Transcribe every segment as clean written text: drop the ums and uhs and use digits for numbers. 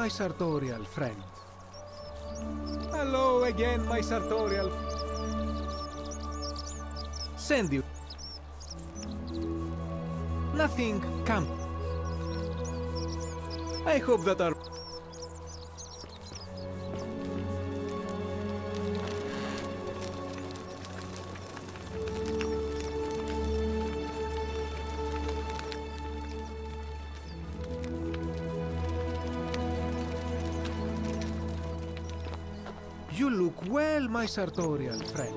my sartorial friend. Hello again, my sartorial. Send you. Nothing camp. I hope that our... You look well, my sartorial friend.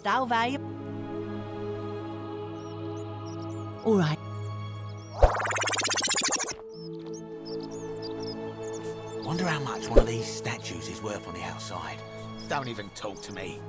Salve. All right. Wonder how much one of these statues is worth on the outside. Don't even talk to me.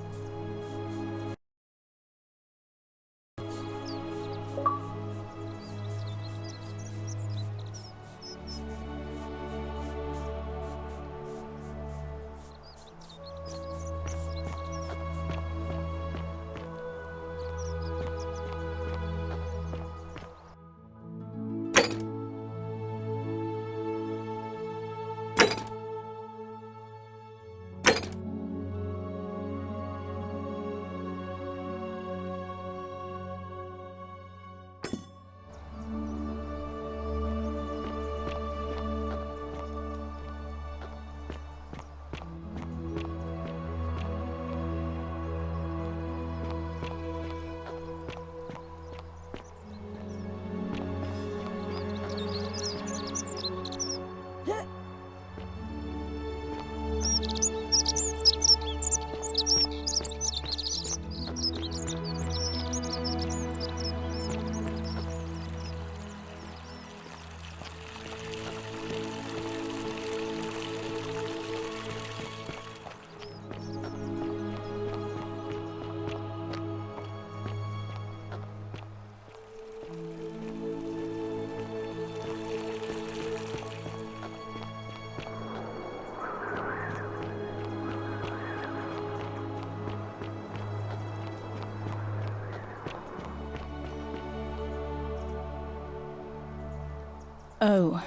Oh.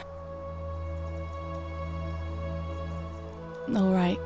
All right.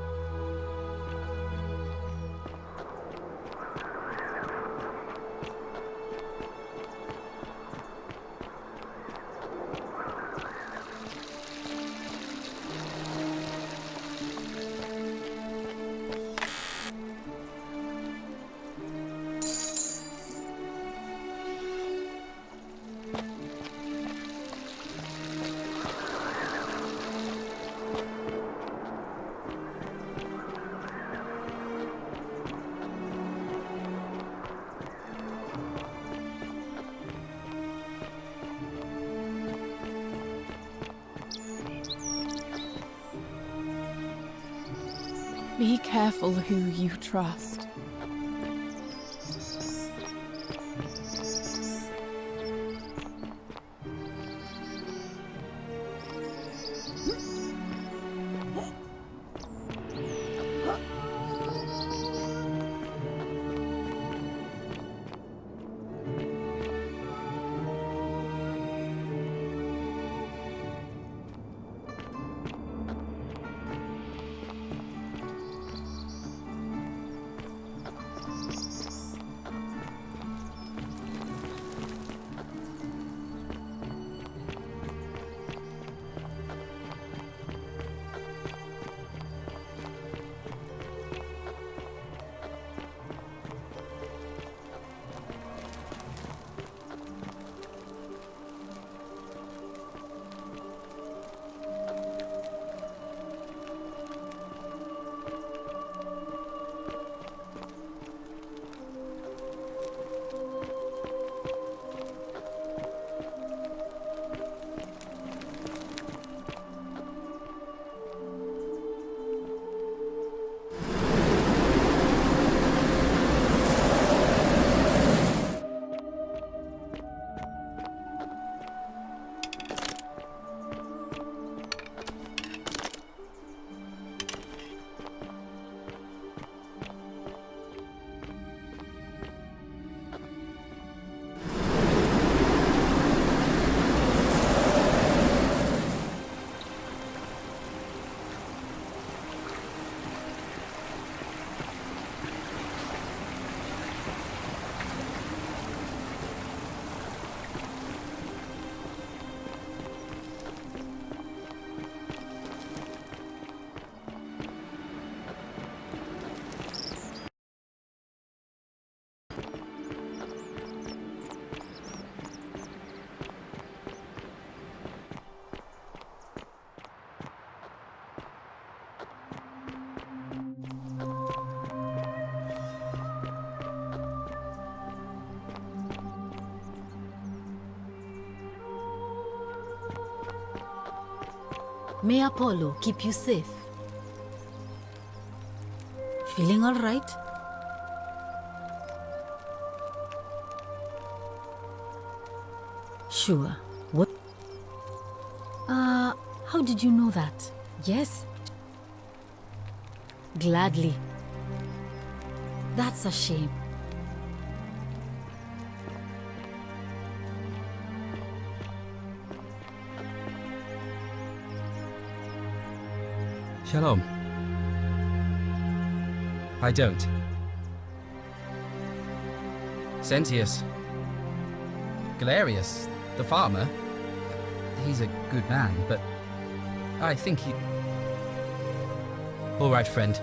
Be careful who you trust. May Apollo keep you safe. Feeling all right? Sure. What? How did you know that? Yes? Gladly. That's a shame. Shalom. I don't. Sentius. Galerius, the farmer. He's a good man, but I think he... All right, friend.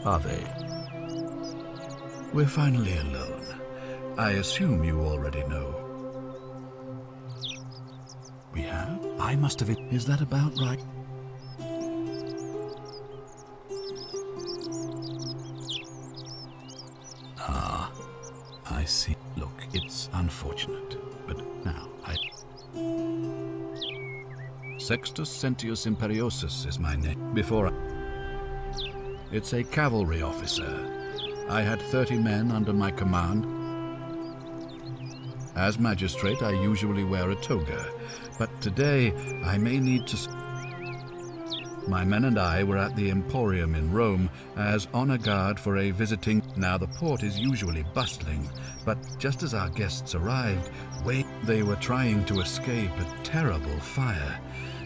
Are they? We're finally alone. I assume you already know. We have? I must have it. Is that about right? Ah, I see. Look, it's unfortunate, but now Sextus Sentius Imperiosus is my name. Before It's a cavalry officer. I had 30 men under my command. As magistrate, I usually wear a toga, but today I may need to... My men and I were at the Emporium in Rome as honor guard for a visiting... Now the port is usually bustling, but just as our guests arrived, they were trying to escape a terrible fire.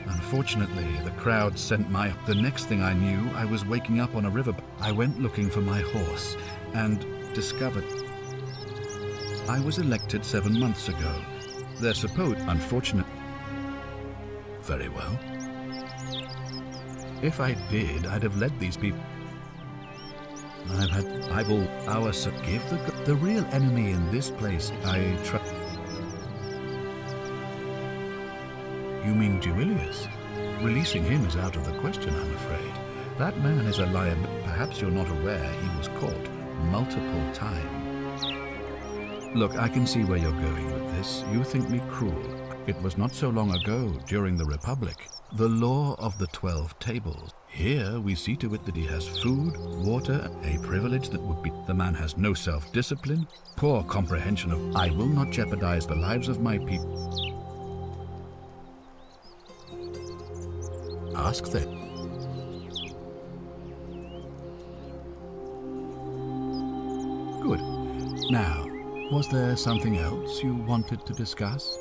Unfortunately, the crowd sent my... The next thing I knew, I was waking up on a river. I went looking for my horse and discovered... I was elected 7 months ago. They're supposed... Unfortunate... Very well. If I did, I'd have led these people. I will... Give the real enemy in this place, You mean Duilius? Releasing him is out of the question, I'm afraid. That man is a lion. Perhaps you're not aware he was caught multiple times. Look, I can see where you're going with this. You think me cruel. It was not so long ago, during the Republic. The law of the 12 tables. Here we see to it that he has food, water, a privilege that would be... The man has no self-discipline, poor comprehension of... I will not jeopardize the lives of my people. Ask them. Good. Now, was there something else you wanted to discuss?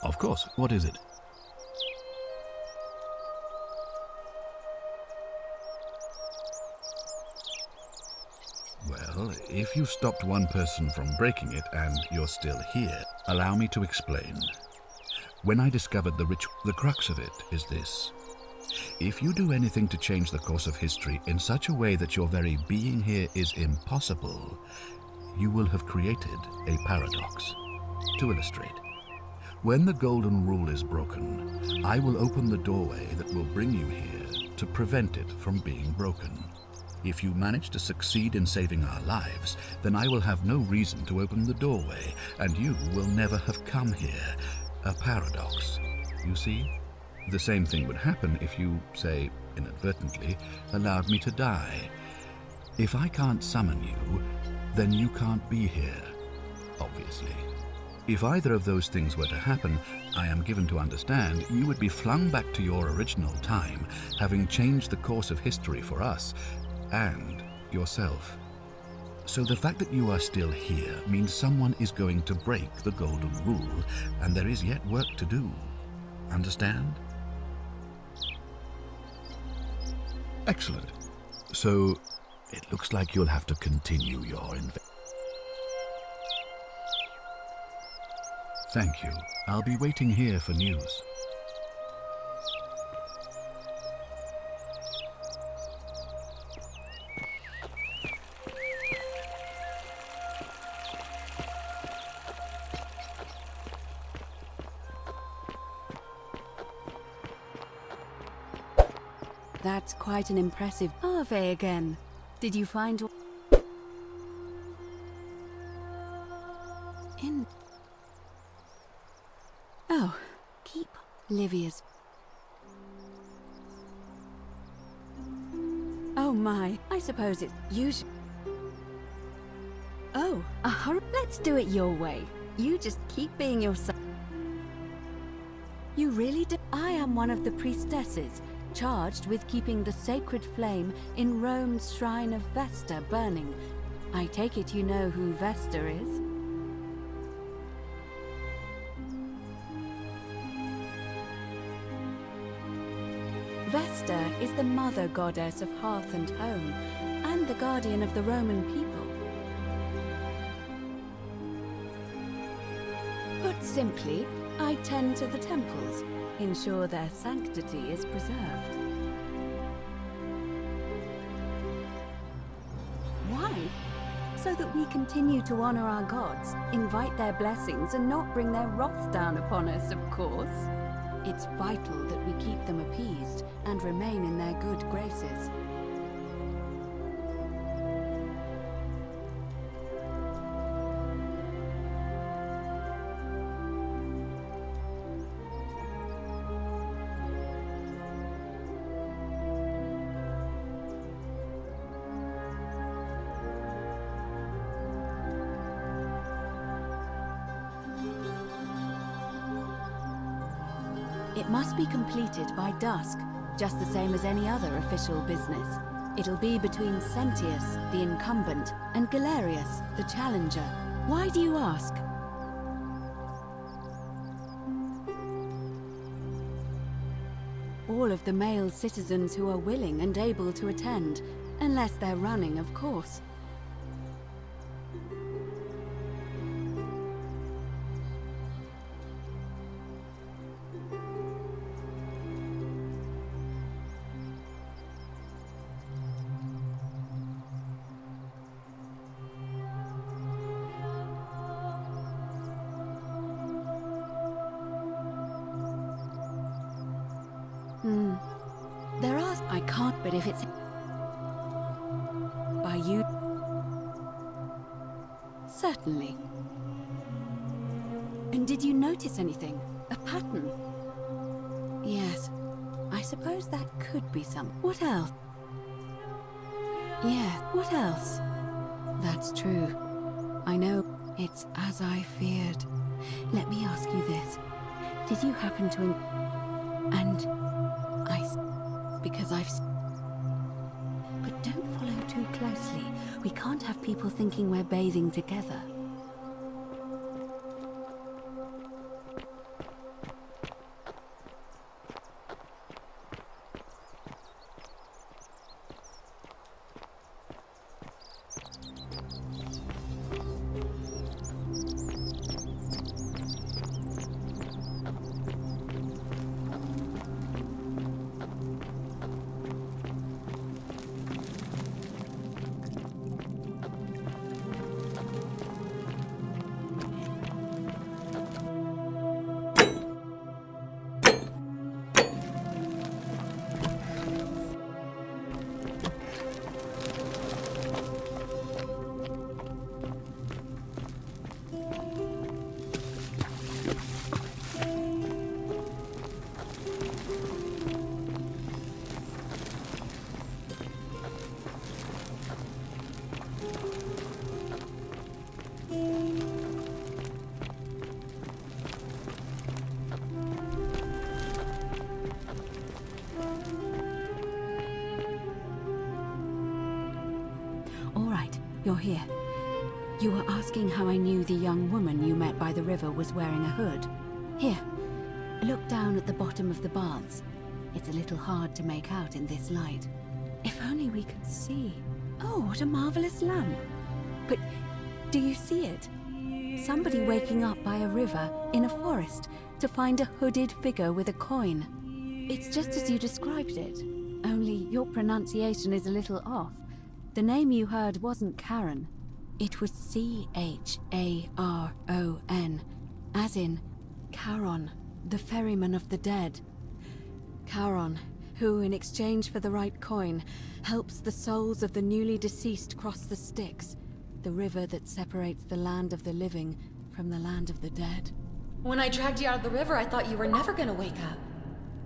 Of course. What is it? Well, if you stopped one person from breaking it and you're still here, allow me to explain. When I discovered the crux of it is this. If you do anything to change the course of history in such a way that your very being here is impossible, you will have created a paradox. To illustrate, when the golden rule is broken, I will open the doorway that will bring you here to prevent it from being broken. If you manage to succeed in saving our lives, then I will have no reason to open the doorway, and you will never have come here. A paradox, you see? The same thing would happen if you, say, inadvertently, allowed me to die. If I can't summon you, then you can't be here, obviously. If either of those things were to happen, I am given to understand you would be flung back to your original time, having changed the course of history for us and yourself. So the fact that you are still here means someone is going to break the golden rule, and there is yet work to do. Understand? Excellent. So it looks like you'll have to continue your Thank you. I'll be waiting here for news. That's quite an impressive parve again. Did you find... in... Oh, keep Livia's... Oh my, I suppose it's usual... Oh, let's do it your way. You just keep being yourself. You really do? I am one of the priestesses, charged with keeping the sacred flame in Rome's shrine of Vesta burning. I take it you know who Vesta is? Vesta is the mother goddess of hearth and home, and the guardian of the Roman people. Put simply, I tend to the temples, ensure their sanctity is preserved. Why? So that we continue to honor our gods, invite their blessings, and not bring their wrath down upon us, of course. It's vital that we keep them appeased and remain in their good graces. It must be completed by dusk, just the same as any other official business. It'll be between Sentius, the incumbent, and Galerius, the challenger. Why do you ask? All of the male citizens who are willing and able to attend, unless they're running, of course. There are... I can't, but if it's... by you... Certainly. And did you notice anything? A pattern? Yes. I suppose that could be some... What else? Yeah, what else? That's true. I know. It's as I feared. Let me ask you this. Did you happen to... because I've... But don't follow too closely. We can't have people thinking we're bathing together. You're here. You were asking how I knew the young woman you met by the river was wearing a hood. Here, look down at the bottom of the baths. It's a little hard to make out in this light. If only we could see. Oh, what a marvelous lamp. But do you see it? Somebody waking up by a river in a forest to find a hooded figure with a coin. It's just as you described it, only your pronunciation is a little off. The name you heard wasn't Charon. It was C-H-A-R-O-N, as in Charon, the ferryman of the dead. Charon, who, in exchange for the right coin, helps the souls of the newly deceased cross the Styx, the river that separates the land of the living from the land of the dead. When I dragged you out of the river, I thought you were never gonna wake up.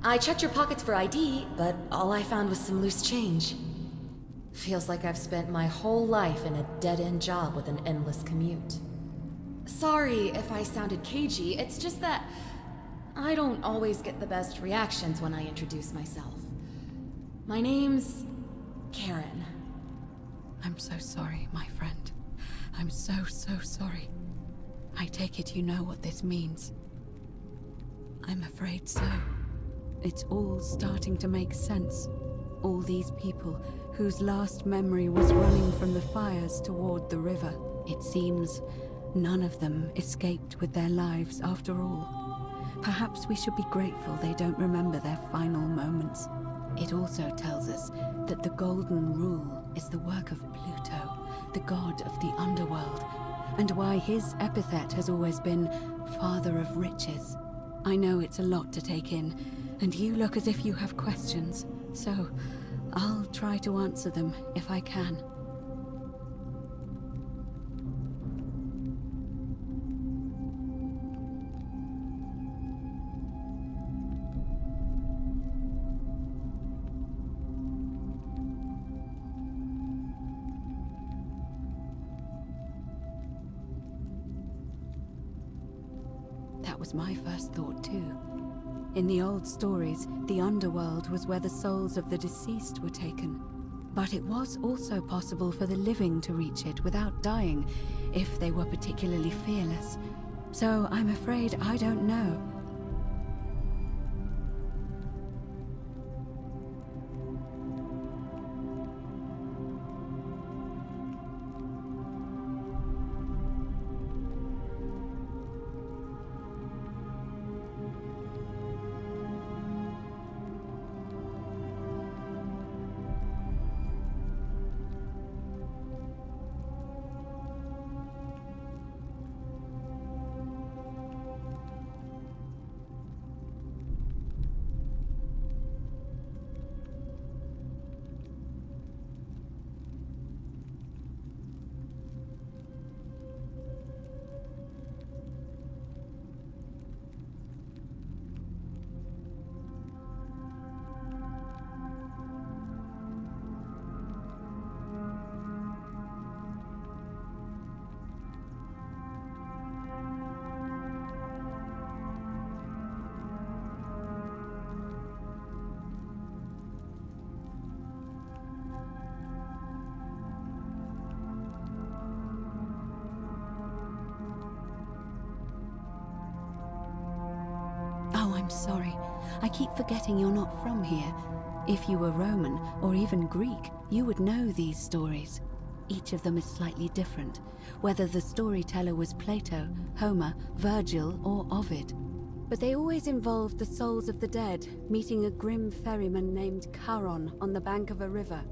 I checked your pockets for ID, but all I found was some loose change. Feels like I've spent my whole life in a dead-end job with an endless commute. Sorry if I sounded cagey, it's just that I don't always get the best reactions when I introduce myself. My name's Karen. I'm so sorry, my friend. I'm so sorry. I take it you know what this means. I'm afraid so. It's all starting to make sense. All these people whose last memory was running from the fires toward the river. It seems none of them escaped with their lives after all. Perhaps we should be grateful they don't remember their final moments. It also tells us that the Golden Rule is the work of Pluto, the god of the underworld, and why his epithet has always been Father of Riches. I know it's a lot to take in, and you look as if you have questions, so I'll try to answer them if I can. That was my first thought too. In the old stories, the underworld was where the souls of the deceased were taken. But it was also possible for the living to reach it without dying, if they were particularly fearless. So I'm afraid I don't know. Oh, I'm sorry. I keep forgetting you're not from here. If you were Roman, or even Greek, you would know these stories. Each of them is slightly different, whether the storyteller was Plato, Homer, Virgil, or Ovid. But they always involved the souls of the dead meeting a grim ferryman named Charon on the bank of a river.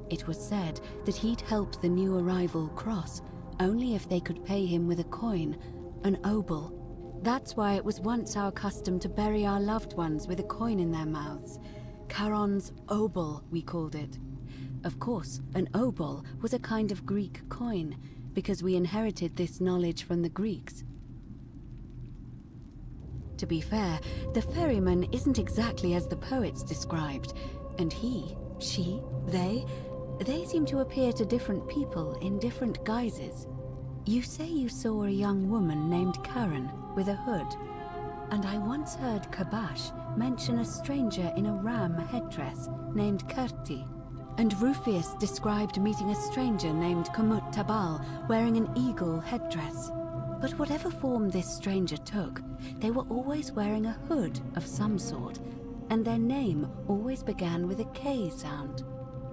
It was said that he'd help the new arrival cross, only if they could pay him with a coin, an obol. That's why it was once our custom to bury our loved ones with a coin in their mouths. Charon's obol, we called it. Of course, an obol was a kind of Greek coin, because we inherited this knowledge from the Greeks. To be fair, the ferryman isn't exactly as the poets described, and he, she, they seem to appear to different people in different guises. You say you saw a young woman named Karen with a hood, and I once heard Kabash mention a stranger in a ram headdress named Kerti, and Rufius described meeting a stranger named Kumut Tabal wearing an eagle headdress. But whatever form this stranger took, they were always wearing a hood of some sort, and their name always began with a K sound.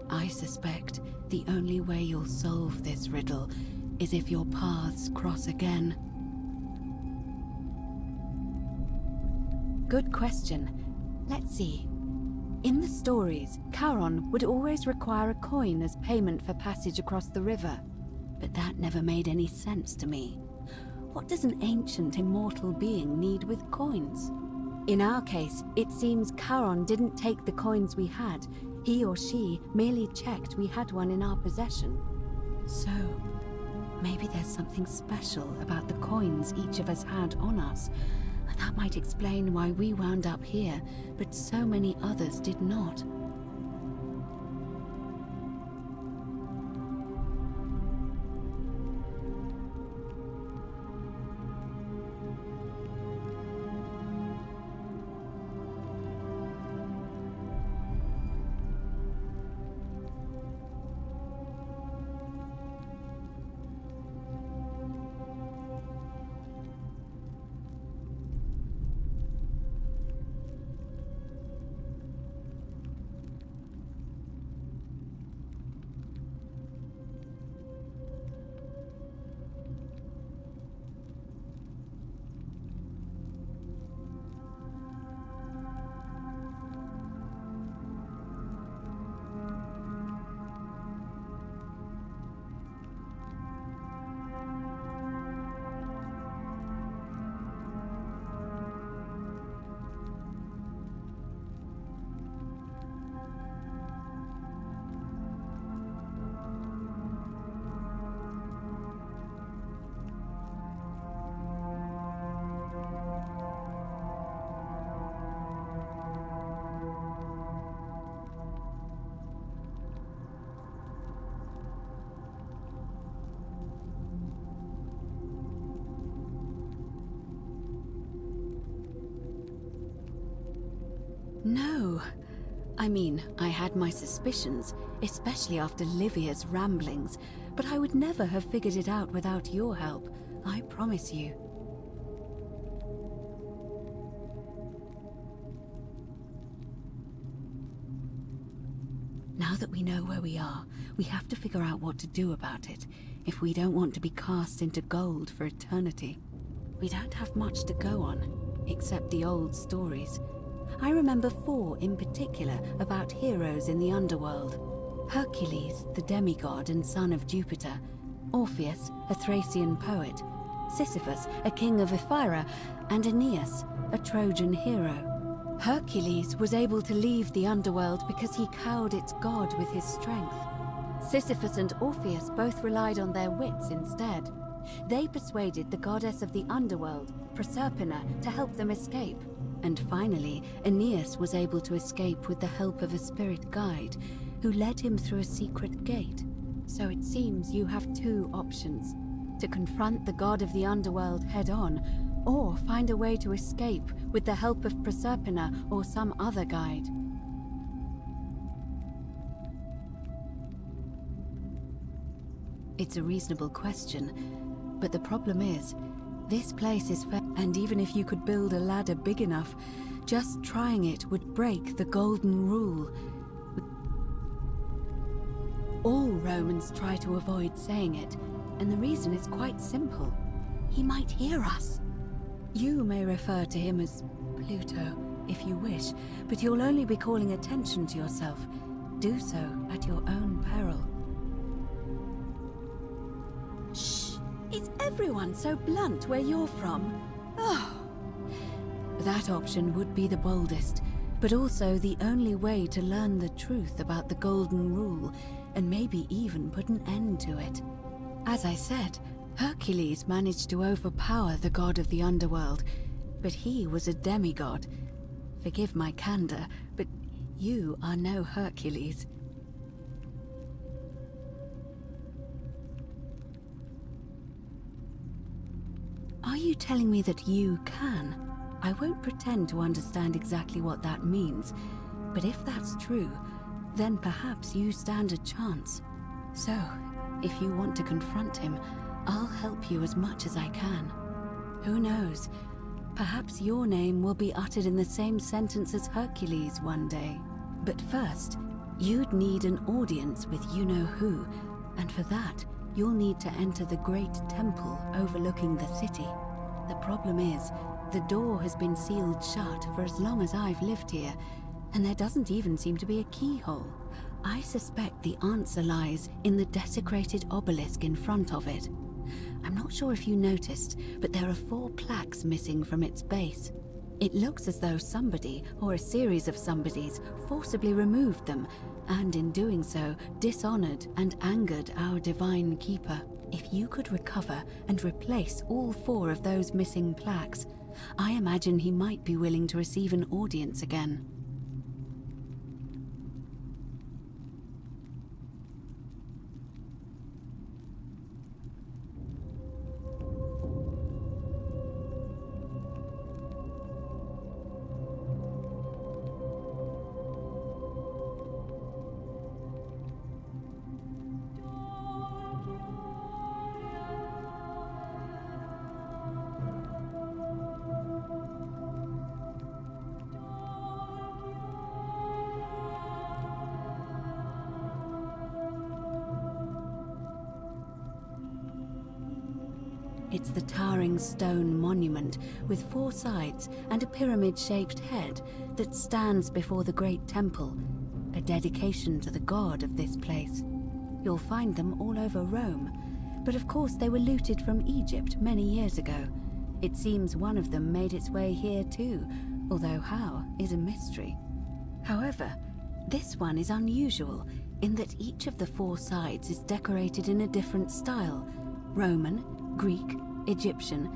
I suspect the only way you'll solve this riddle is if your paths cross again. Good question. Let's see. In the stories, Charon would always require a coin as payment for passage across the river. But that never made any sense to me. What does an ancient immortal being need with coins? In our case, it seems Charon didn't take the coins we had. He or she merely checked we had one in our possession. So, maybe there's something special about the coins each of us had on us. That might explain why we wound up here, but so many others did not. No. I mean, I had my suspicions, especially after Livia's ramblings, but I would never have figured it out without your help, I promise you. Now that we know where we are, we have to figure out what to do about it, if we don't want to be cast into gold for eternity. We don't have much to go on, except the old stories. I remember 4 in particular about heroes in the underworld. Hercules, the demigod and son of Jupiter. Orpheus, a Thracian poet. Sisyphus, a king of Ephyra. And Aeneas, a Trojan hero. Hercules was able to leave the underworld because he cowed its god with his strength. Sisyphus and Orpheus both relied on their wits instead. They persuaded the goddess of the underworld, Proserpina, to help them escape. And finally, Aeneas was able to escape with the help of a spirit guide, who led him through a secret gate. So it seems you have 2 options: to confront the god of the underworld head-on, or find a way to escape with the help of Proserpina or some other guide. It's a reasonable question, but the problem is, this place is fair, and even if you could build a ladder big enough, just trying it would break the golden rule. All Romans try to avoid saying it, and the reason is quite simple. He might hear us. You may refer to him as Pluto, if you wish, but you'll only be calling attention to yourself. Do so at your own peril. Shh! Is everyone so blunt where you're from? Oh. That option would be the boldest, but also the only way to learn the truth about the Golden Rule, and maybe even put an end to it. As I said, Hercules managed to overpower the god of the underworld, but he was a demigod. Forgive my candor, but you are no Hercules. Are you telling me that you can? I won't pretend to understand exactly what that means, but if that's true, then perhaps you stand a chance. So, if you want to confront him, I'll help you as much as I can. Who knows? Perhaps your name will be uttered in the same sentence as Hercules one day. But first, you'd need an audience with you-know-who, and for that, you'll need to enter the great temple overlooking the city. The problem is, the door has been sealed shut for as long as I've lived here, and there doesn't even seem to be a keyhole. I suspect the answer lies in the desecrated obelisk in front of it. I'm not sure if you noticed, but there are 4 plaques missing from its base. It looks as though somebody, or a series of somebodies, forcibly removed them, and in doing so, dishonored and angered our divine keeper. If you could recover and replace all 4 of those missing plaques, I imagine he might be willing to receive an audience again. It's the towering stone monument with 4 sides and a pyramid-shaped head that stands before the great temple, a dedication to the god of this place. You'll find them all over Rome, but of course they were looted from Egypt many years ago. It seems one of them made its way here too, although how is a mystery. However, this one is unusual in that each of the 4 sides is decorated in a different style: Roman, Greek, Egyptian,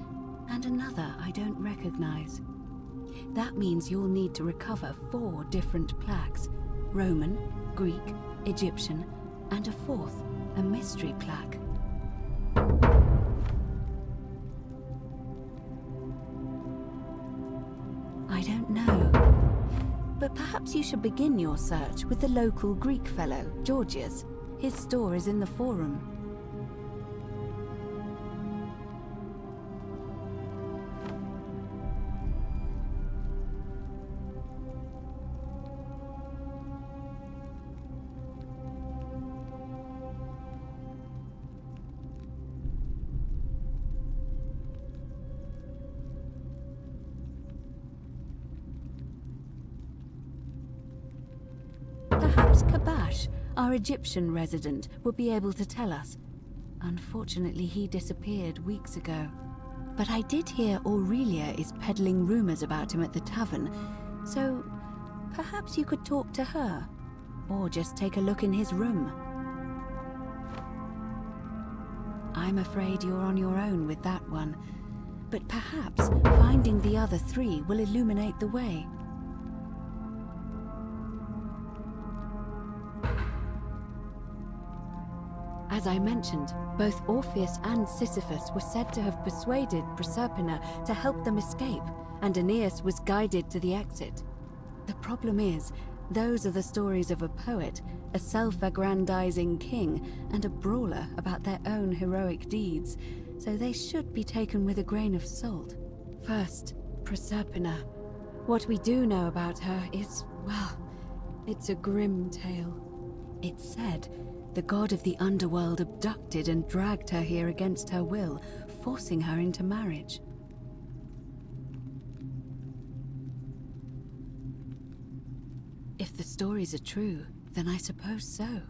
and another I don't recognize. That means you'll need to recover 4 different plaques: Roman, Greek, Egyptian, and a 4th, a mystery plaque. I don't know. But perhaps you should begin your search with the local Greek fellow, Georgius. His store is in the forum. Perhaps Kabash, our Egyptian resident, would be able to tell us. Unfortunately, he disappeared weeks ago. But I did hear Aurelia is peddling rumors about him at the tavern, so perhaps you could talk to her, or just take a look in his room. I'm afraid you're on your own with that one, but perhaps finding the other three will illuminate the way. As I mentioned, both Orpheus and Sisyphus were said to have persuaded Proserpina to help them escape, and Aeneas was guided to the exit. The problem is, those are the stories of a poet, a self-aggrandizing king, and a brawler about their own heroic deeds, so they should be taken with a grain of salt. First, Proserpina. What we do know about her is, well, it's a grim tale. It's said the god of the underworld abducted and dragged her here against her will, forcing her into marriage. If the stories are true, then I suppose so.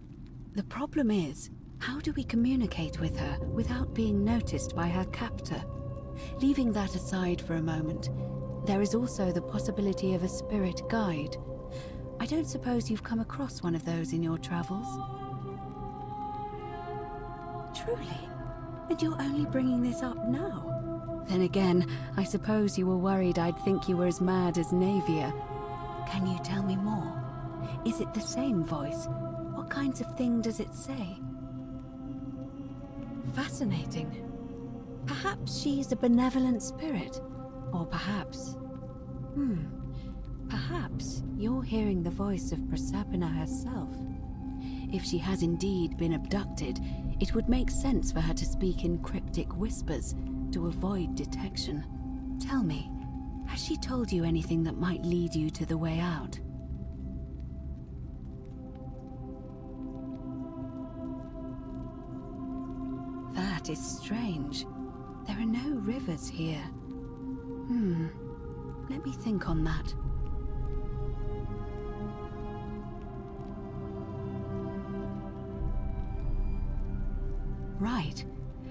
The problem is, how do we communicate with her without being noticed by her captor? Leaving that aside for a moment, there is also the possibility of a spirit guide. I don't suppose you've come across one of those in your travels? Truly? And you're only bringing this up now? Then again, I suppose you were worried I'd think you were as mad as Navia. Can you tell me more? Is it the same voice? What kinds of thing does it say? Fascinating. Perhaps she's a benevolent spirit. Or perhaps... Perhaps you're hearing the voice of Proserpina herself. If she has indeed been abducted, it would make sense for her to speak in cryptic whispers to avoid detection. Tell me, has she told you anything that might lead you to the way out? That is strange. There are no rivers here. Let me think on that. Right,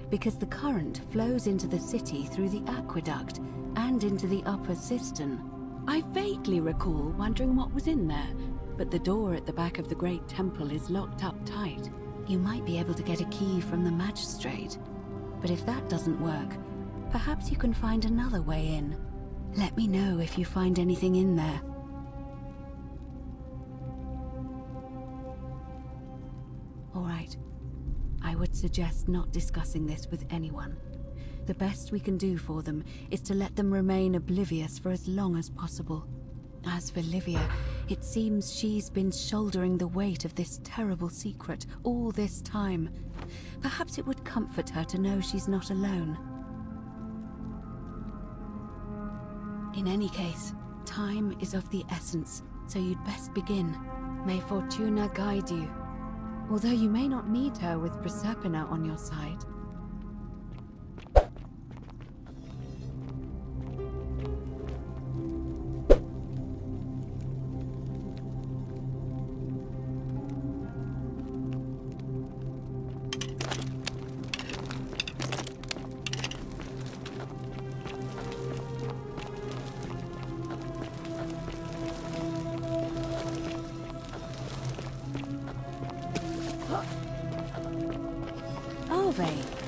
because the current flows into the city through the aqueduct and into the upper cistern. I vaguely recall wondering what was in there, but the door at the back of the great temple is locked up tight. You might be able to get a key from the magistrate, but if that doesn't work, perhaps you can find another way in. Let me know if you find anything in there. All right. I would suggest not discussing this with anyone. The best we can do for them is to let them remain oblivious for as long as possible. As for Livia, it seems she's been shouldering the weight of this terrible secret all this time. Perhaps it would comfort her to know she's not alone. In any case, time is of the essence, so you'd best begin. May Fortuna guide you. Although you may not need her with Proserpina on your side. Arve,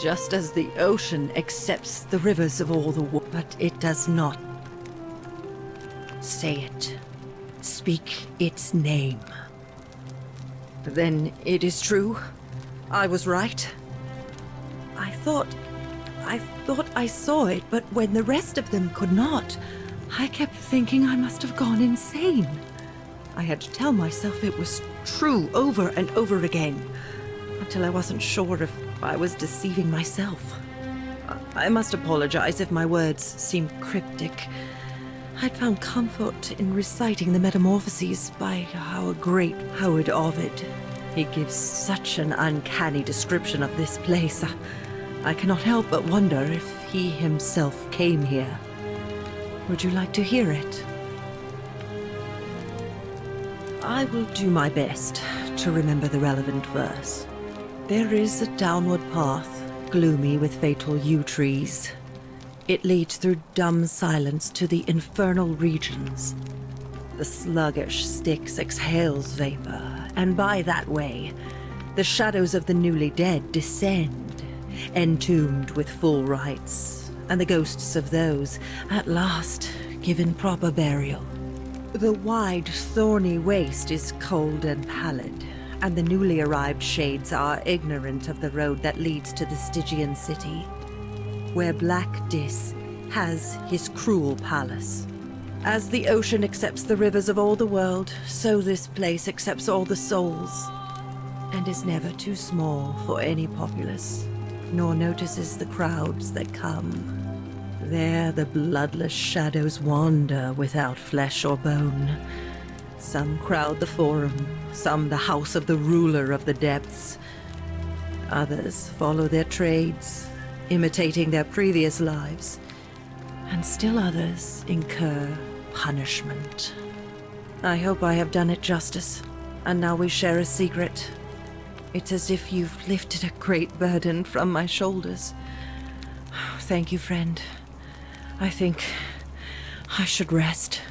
Just as the ocean accepts the rivers of all the world, but it does not. Say it. Speak its name. Then it is true. I was right. I thought I saw it, but when the rest of them could not, I kept thinking I must have gone insane. I had to tell myself it was true over and over again, until I wasn't sure if I was deceiving myself. I must apologize if my words seem cryptic. I'd found comfort in reciting the Metamorphoses by our great poet Ovid. He gives such an uncanny description of this place. I cannot help but wonder if he himself came here. Would you like to hear it? I will do my best to remember the relevant verse. There is a downward path, gloomy with fatal yew trees. It leads through dumb silence to the infernal regions. The sluggish Styx exhales vapor, and by that way, the shadows of the newly dead descend, entombed with full rites, and the ghosts of those, at last, given proper burial. The wide, thorny waste is cold and pallid, and the newly arrived shades are ignorant of the road that leads to the Stygian city, where Black Dis has his cruel palace. As the ocean accepts the rivers of all the world, so this place accepts all the souls, and is never too small for any populace, nor notices the crowds that come. There the bloodless shadows wander without flesh or bone. Some crowd the forum, some the house of the ruler of the depths. Others follow their trades, imitating their previous lives, and still others incur punishment. I hope I have done it justice, and now we share a secret. It's as if you've lifted a great burden from my shoulders. Thank you, friend. I think I should rest.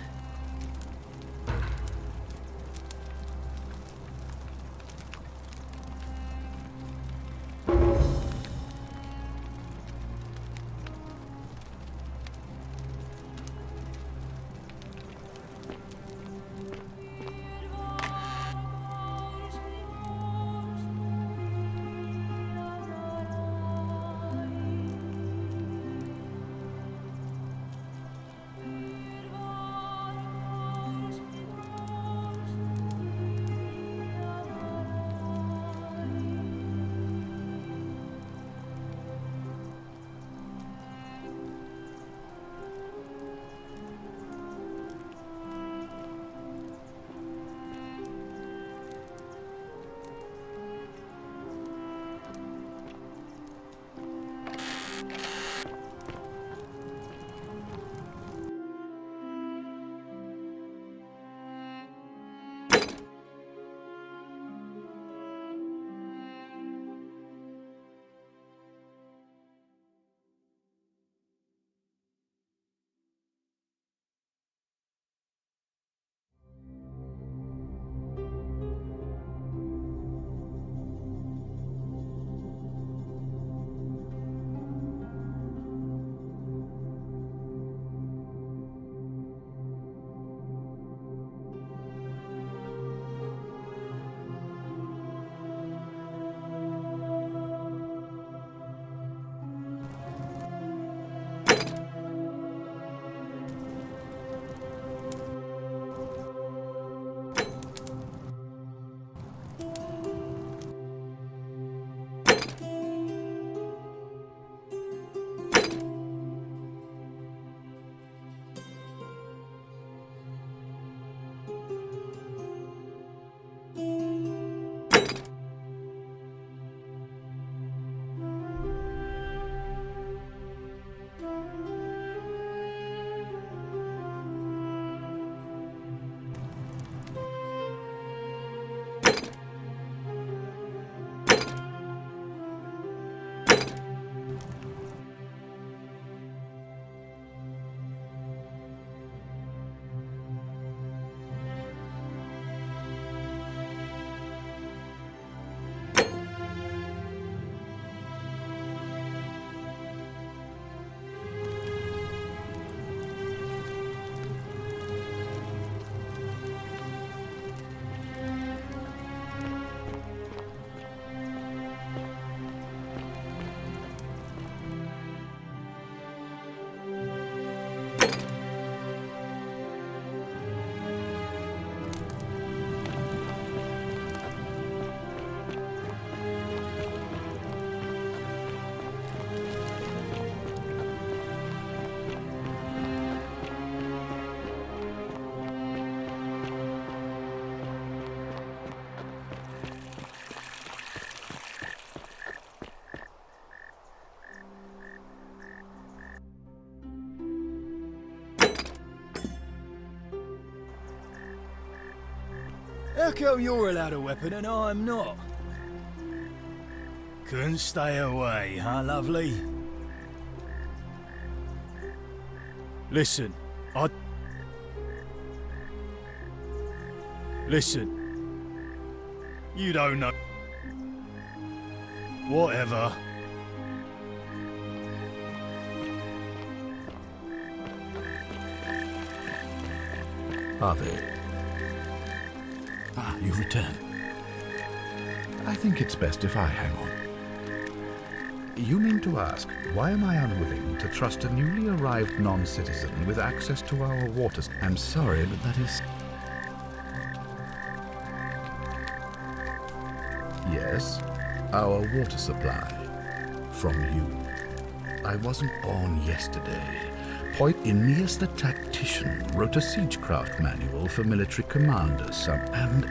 How come you're allowed a weapon and I'm not? Couldn't stay away, huh, lovely? Listen, Listen. You don't know. Whatever. Harvey. Ah, you've returned. I think it's best if I hang on. You mean to ask, why am I unwilling to trust a newly arrived non-citizen with access to our waters? I'm sorry, but that is... Yes, our water supply. From you. I wasn't born yesterday. Aeneas the Tactician wrote a siegecraft manual for military commanders, and...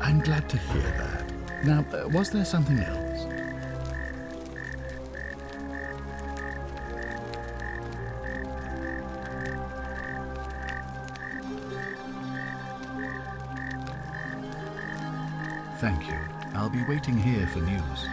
I'm glad to hear that. Now, was there something else? Thank you. I'll be waiting here for news.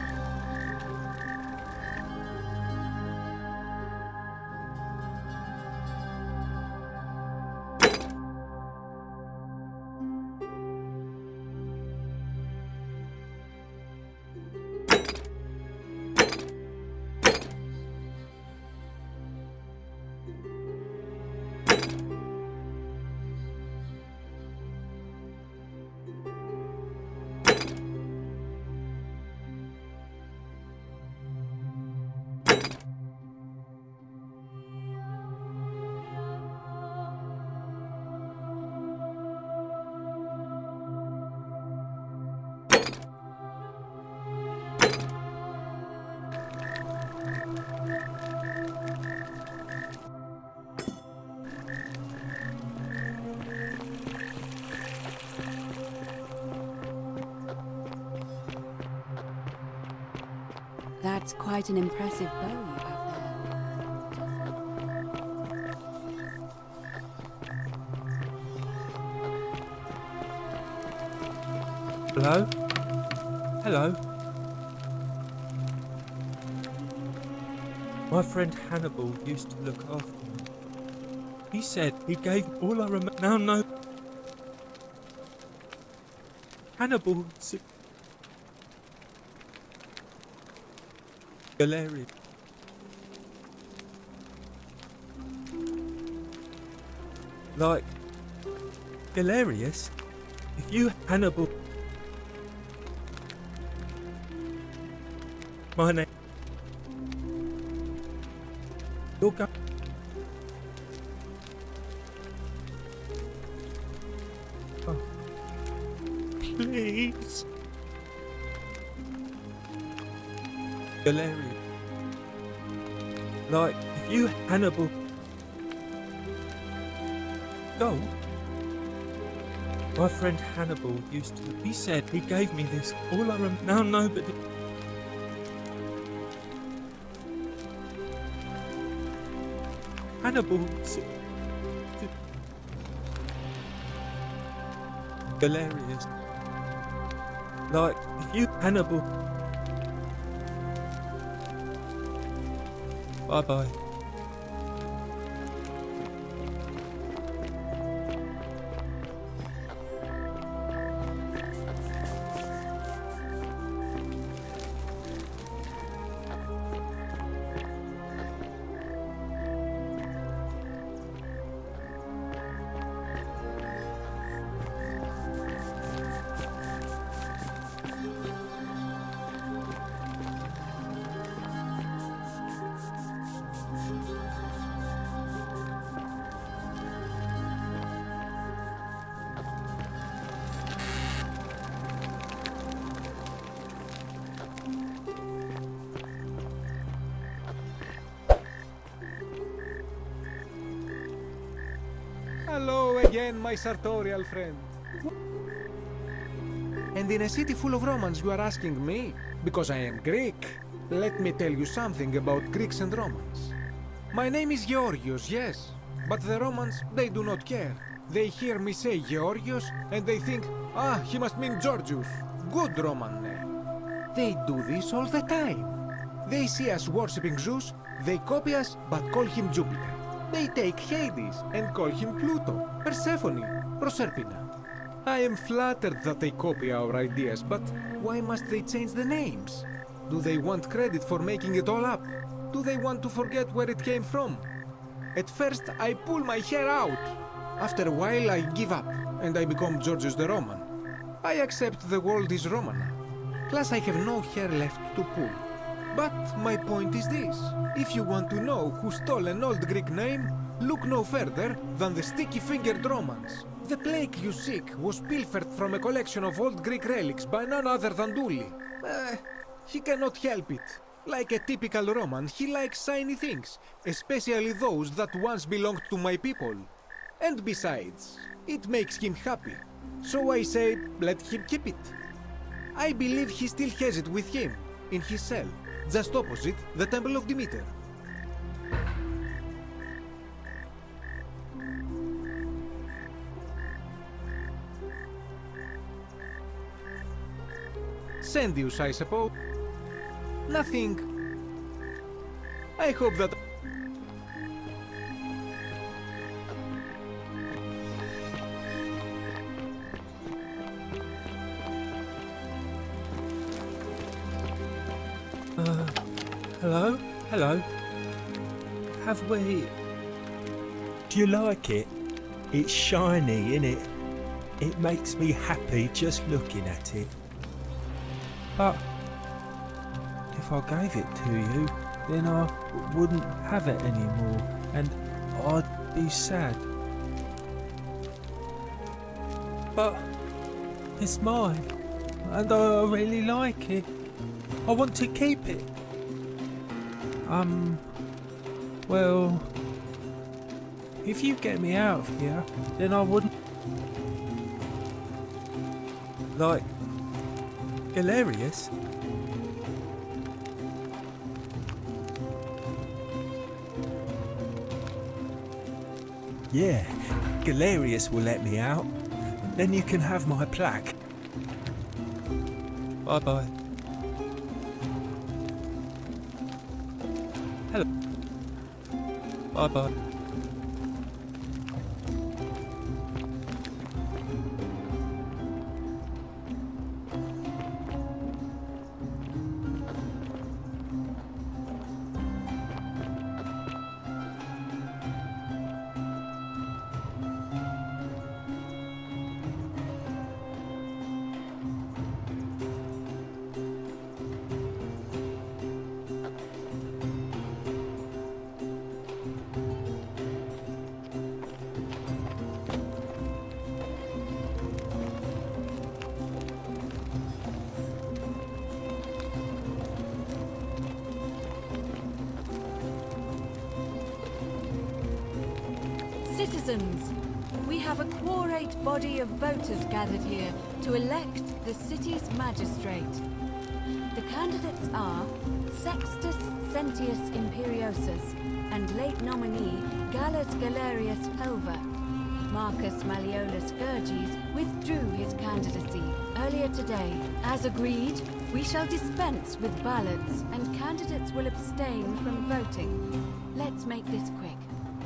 That's quite an impressive bow you have there. Hello? Hello? My friend Hannibal used to look after me. He said he gave all I remember. Now no. Hannibal... Galerius. Like... Galerius? If you Hannibal... My name... You'll go... Oh. Please. Galerius. Like, if you Hannibal... Go? My friend Hannibal used to... He said he gave me this. All I remember... Now nobody... Hannibal... Galerius. Like, if you Hannibal... Bye-bye. Hello again, my sartorial friend. And in a city full of Romans, you are asking me? Because I am Greek. Let me tell you something about Greeks and Romans. My name is Georgios, yes. But the Romans, they do not care. They hear me say Georgios, and they think, ah, he must mean Georgius. Good Roman name. They do this all the time. They see us worshipping Zeus, they copy us, but call him Jupiter. They take Hades and call him Pluto, Persephone, Proserpina. I am flattered that they copy our ideas, but why must they change the names? Do they want credit for making it all up? Do they want to forget where it came from? At first, I pull my hair out. After a while, I give up, and I become Georgius the Roman. I accept the world is Roman now. Plus, I have no hair left to pull. But my point is this. If you want to know who stole an old Greek name, look no further than the sticky-fingered Romans. The plague you seek was pilfered from a collection of old Greek relics by none other than Dully. He cannot help it. Like a typical Roman, he likes shiny things, especially those that once belonged to my people. And besides, it makes him happy. So I say, let him keep it. I believe he still has it with him, in his cell, just opposite the Temple of Demeter. Sendius, I suppose. Nothing. I hope that... Hello? Hello? Have we... Do you like it? It's shiny, innit? It makes me happy just looking at it. But if I gave it to you, then I wouldn't have it anymore, and I'd be sad. But it's mine, and I really like it. I want to keep it. Well, if you get me out of here, then I wouldn't... Like, Galerius? Yeah, Galerius will let me out. Then you can have my plaque. Bye-bye. Hello. Bye-bye. Citizens, we have a quorate body of voters gathered here to elect the city's magistrate. The candidates are Sextus Sentius Imperiosus and late nominee Gallus Galerius Pelva. Marcus Malleolus Gurges withdrew his candidacy earlier today. As agreed, we shall dispense with ballots and candidates will abstain from voting. Let's make this quick.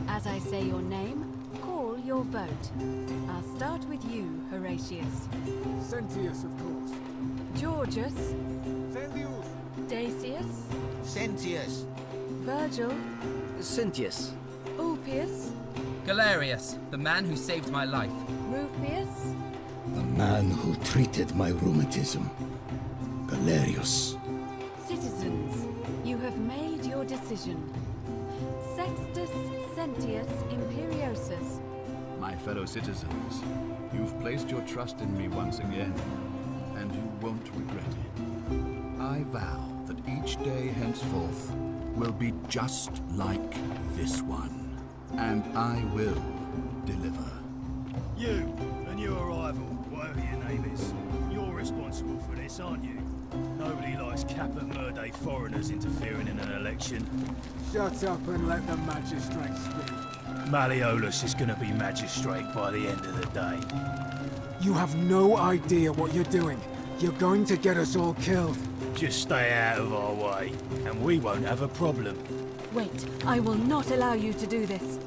As I say your name, call your vote. I'll start with you, Horatius. Sentius, of course. Georgius. Sendius. Dacius. Sentius. Virgil. Sentius. Ulpius. Galerius, the man who saved my life. Rufius. The man who treated my rheumatism. Galerius. Citizens, you have made your decision. Sextus Sentius Imperiosus. My fellow citizens, you've placed your trust in me once again, and you won't regret it. I vow that each day henceforth will be just like this one, and I will deliver. You and your arrival, whatever your name is, you're responsible for this, aren't you? Nobody likes Cap and Murday foreigners interfering in an election. Shut up and let the magistrate speak. Malleolus is gonna be magistrate by the end of the day. You have no idea what you're doing. You're going to get us all killed. Just stay out of our way, and we won't have a problem. Wait, I will not allow you to do this.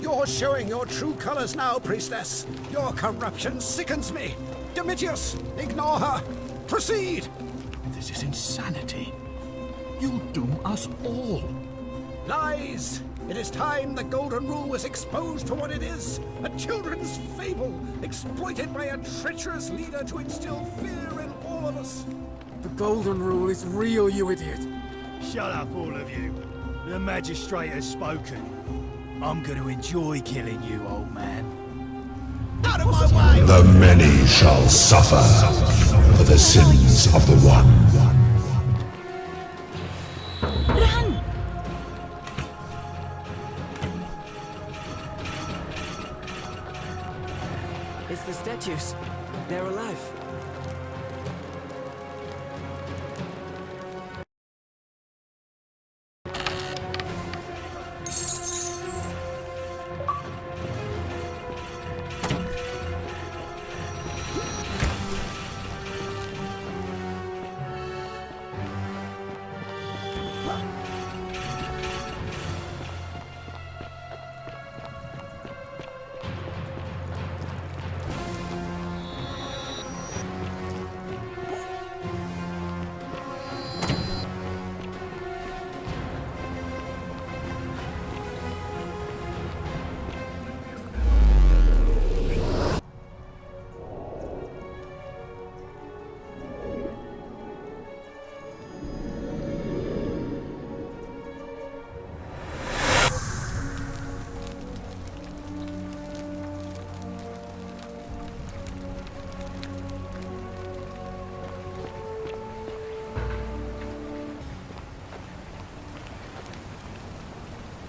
You're showing your true colors now, priestess. Your corruption sickens me. Domitius, ignore her. Proceed. This is insanity. You'll doom us all. Lies. It is time the Golden Rule was exposed for what it is. A children's fable, exploited by a treacherous leader to instill fear in all of us. The Golden Rule is real, you idiot. Shut up, all of you. The magistrate has spoken. I'm going to enjoy killing you, old man. Out of my way! The many shall suffer for the sins of the one. Run! It's the statues. They're alive.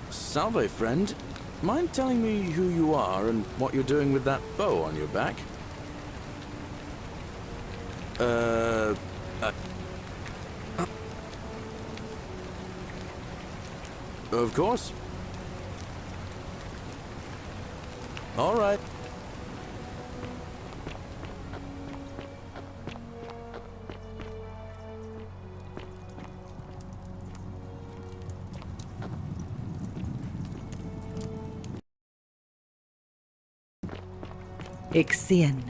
Salve, friend. Mind telling me who you are and what you're doing with that bow on your back? Of course. All right. Ixian,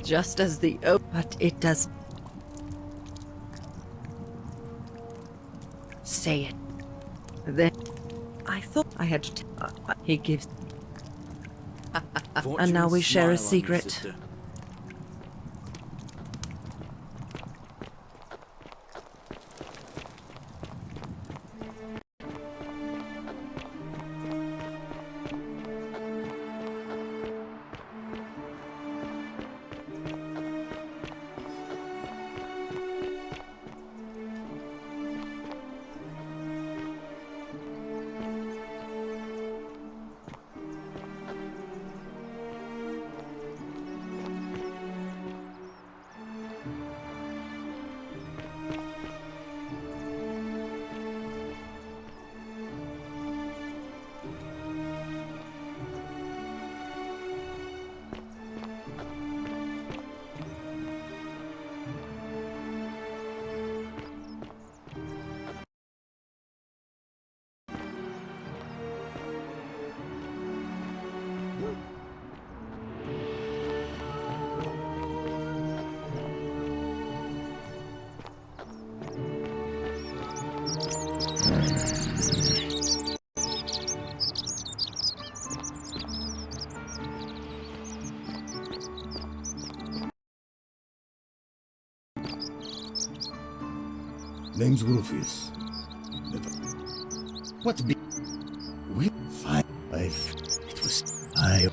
just as the but it does. Say it. Then I thought I had to. He gives. And now we share a secret. Name's Rufus. What be? We find life. It was I.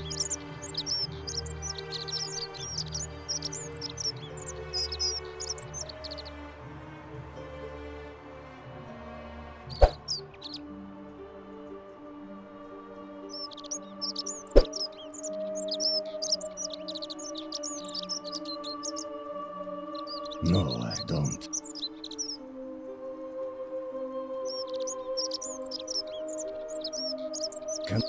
No, I don't. Can